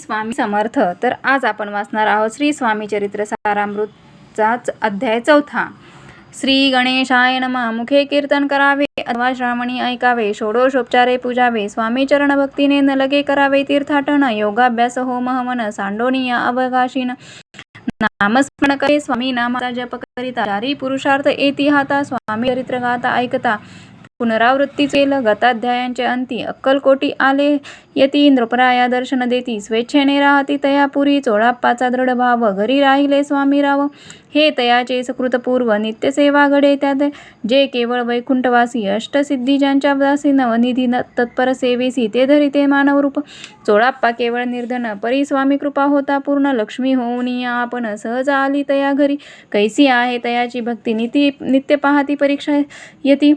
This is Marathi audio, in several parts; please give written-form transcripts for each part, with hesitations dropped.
स्वामी समर्थ. तर आज आपण वाचणार आहोत श्री स्वामी चरित्र सारामृतचाच अध्याय 4. श्री गणेशाय नमः. मुखे कीर्तन करावे अथवा श्रावणी ऐकावे, षोडशोपचारे पूजावे, स्वामी चरण भक्तीने न लगे करावे तीर्थाटन, योगाभ्यास होम हवन, सांडोनिया अवकाशीन, नामस्मरण करे स्वामी नामाचा जप करिता, चारी पुरुषार्थ येती हाता, स्वामी चरित्र गाता ऐकता, पुनरावृत्ती केल गताध्यायांचे अंती, अक्कलकोटी आले यती, नृपराया दर्शन देती, स्वेच्छेने राहती तयापुरी, चोळाप्पाचा दृढ भाव, घरी राहिले स्वामीराव, हे तयाचे सकृतपूर्व, नित्यसेवा घडे त्यात, जे केवळ वैकुंठवासी, अष्टसिद्धी ज्यांच्या दासी, नवनिधी तत्पर सेवेसी, ते धरिते मानवरूप, चोळाप्पा केवळ निर्धन, परी स्वामी कृपा होता पूर्ण, लक्ष्मी होऊन या आपण सहज आली तया घरी, कैसी आहे तयाची भक्ती, नित्य पाहती परीक्षा यती,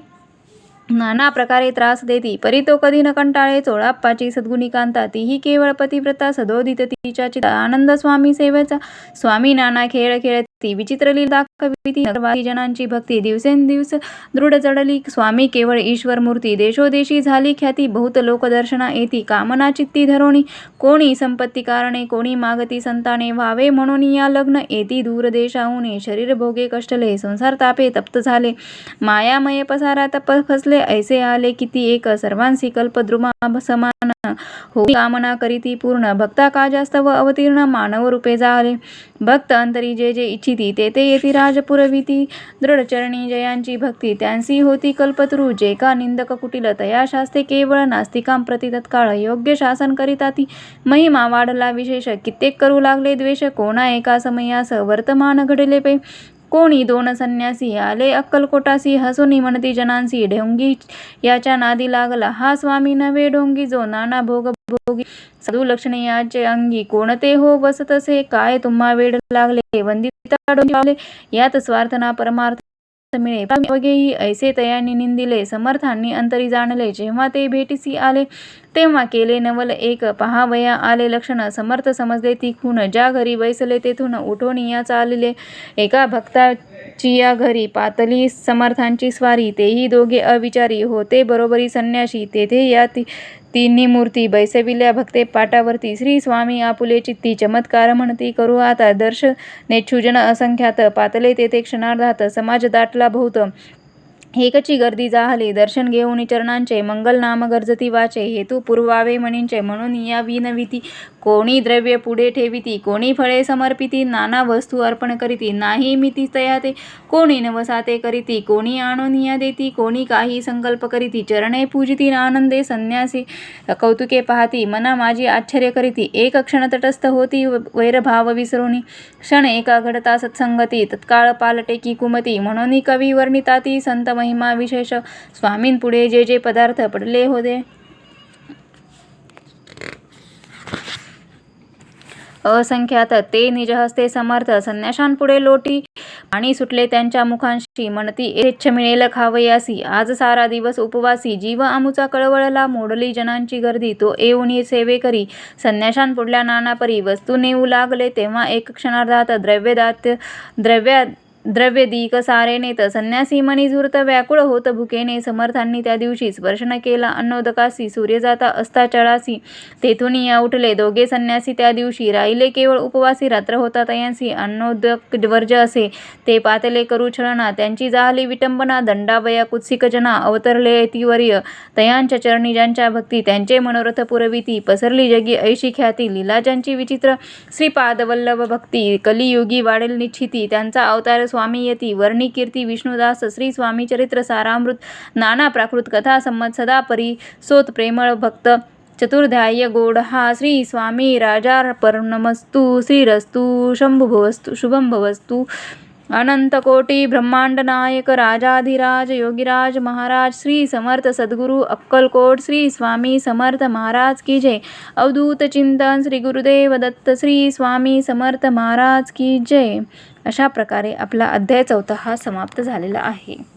नाना प्रकारे त्रास देती, परी तो कधी न कंटाळे, चोळाप्पाची सद्गुणी कांता, तीही केवळ पतिव्रता, सदोदित तिच्या चित्त आनंद स्वामी सेवेचा, स्वामी नाना खेळ खेळती, विचित्र लीला दाखविती, नरवासी जनांची भक्ती दिवसेंदिवस दृढ जडली, स्वामी केवळ ईश्वर मूर्ती, देशोदेशी झाली ख्याती, बहुत लोक दर्शना येती, कामना चित्ती धरोणी, कोणी संपत्ती कारणे, कोणी मागती संताने, व्हावे म्हणून या लग्न, येती दूर देशाहून, शरीर भोगे कष्टले, संसार तापे तप्त झाले, मायामय पसारा तप फसले, ऐसे आले किती एक, सर्वांसी कल्पद्रुमा समान, होई कामना करीती पूर्ण, भक्ता काजास्तव अवतीर्ण, मानव रूपे झाले, भक्त अंतरी जे जे इच्छिती, ते ते येती राजपुरविती, दृढचरणी जयांची भक्ती, त्यांसी होती कल्पतरू, जे का निंदक कुटिल, तया शास्ते केवळ, नास्तिकां प्रति तत्काळ योग्य शासन करिता ती, महिमा वाढला विशेष, कित्येक करू लागले द्वेष, कोणा एका समयास वर्तमान घडले पे, कोणी दोन संन्यासी आले अक्कलकोटासी, हसुनी म्हणती जनांसी, ढोंगी याच्या नादी लागला, हा स्वामी नव्हे ढोंगी, जो नाना भोग भोगी, साधू लक्षणे याचे अंगी, कोणते हो बसतसे, काय तुम्हा वेड लागले, वंदिता ढोंगी, यात स्वार्थना परमार्थ मिळे, वगेही ऐसे तयानी निंदिले, समर्थांनी अंतरी जाणले, जेव्हा ते भेटीसी आले, तेव्हा केले नवल एक, पहावया आले लक्षण, समर्थ समजले ती खूण, ज्या घरी बैसले तेथून उठून या चालले, एका भक्ताची या घरी पातली समर्थांची स्वारी, तेही दोघे अविचारी होते बरोबरी संन्याशी, तेथे या तिन्ही मूर्ती बैसविल्या भक्ते पाटावरती, श्री स्वामी आपुले चित्ती, चमत्कार म्हणती करू आता, दर्श नेच्छुजन असंख्यात, पातले तेथे क्षणार्धात, समाज दाटला बहुत, एकची गर्दी जाहली, दर्शन घेऊन चरणांचे, मंगल नाम गर्जती वाचे, हेतू पुरवावे म्हणींचे, म्हणून या विनविती, कोणी द्रव्य पुढे ठेविती, कोणी फळे समर्पिती, नाना वस्तू अर्पण करीती, नाही मिती तया ते, कोणी नवसाते करीती, कोणी आणून या देती, कोणी काही संकल्प करीती, चरणे पूजिती आनंदे, संन्यासी कौतुके पाहती, मना माझी आश्चर्य करीती, एक क्षण तटस्थ होती वैरभाव विसरुनी, क्षण एका घडता सत्संगती, तत्काळ पालटे की कुमती, म्हणून कवी वर्णिताती संत महिमा विशेष, स्वामींपुढे जे जे पदार्थ पडले होते असंख्यात, ते निजहस्ते समर्थ संन्याशांपुढे लोटी, आणि सुटले त्यांच्या मुखांशी, म्हणती यथेच्छ मिळेल खावयासी, आज सारा दिवस उपवासी, जीव आमुचा कळवळला, मोडली जनांची गर्दी, तो येऊन सेवे करी, संन्याशांपुढल्या नाना परी वस्तू नेऊ लागले, तेव्हा एक क्षणार्धात द्रव्यदीक सारे नेत, संन्यासी मणी झुरत व्याकुळ होत भुकेने, समर्थांनी त्या दिवशी स्पर्शन केला अन्नोदकासी, सूर्य जाता असता चळासी, तेथून या उठले दोघे संन्यासी त्या दिवशी, राहिले केवळ उपवासी, रात्र होता तयांसी, अन्नोदक वर्ज असे, ते पातले करू छळना, त्यांची जाहली विटंबना, दंडावया कुत्सिक जना, अवतरले तिवर्य, तयांच्या चरणी ज्यांच्या भक्ती, त्यांचे मनोरथ पुरविती, पसरली जगी ऐशी ख्याती, लीला ज्यांची विचित्र, श्रीपादवल्लभ भक्ती, कलियुगी वाढेल निश्चिती, त्यांचा अवतार स्वामी यती, वर्णी कीर्ती विष्णुदास, श्री स्वामी चरित्र सारामृत, नाना प्राकृत कथा संमत, सदा परिसोत प्रेमळ भक्त, चतुर्ध्याय गोड हा, श्री स्वामी राजार्पणमस्तु, श्रीरस्तु शंभुभवस्तु शुभम भवस्तु, अनंत कोटी ब्रह्मांड नायक राजाधिराज योगीराज महाराज, श्री समर्थ सद्गुरु अक्कलकोट, श्री स्वामी समर्थ महाराज की जय, अवधूत चिंतन श्री गुरुदेव दत्त, श्री स्वामी समर्थ महाराज की जय. अशा प्रकारे आपला अध्याय 4 हा समाप्त झालेला आहे.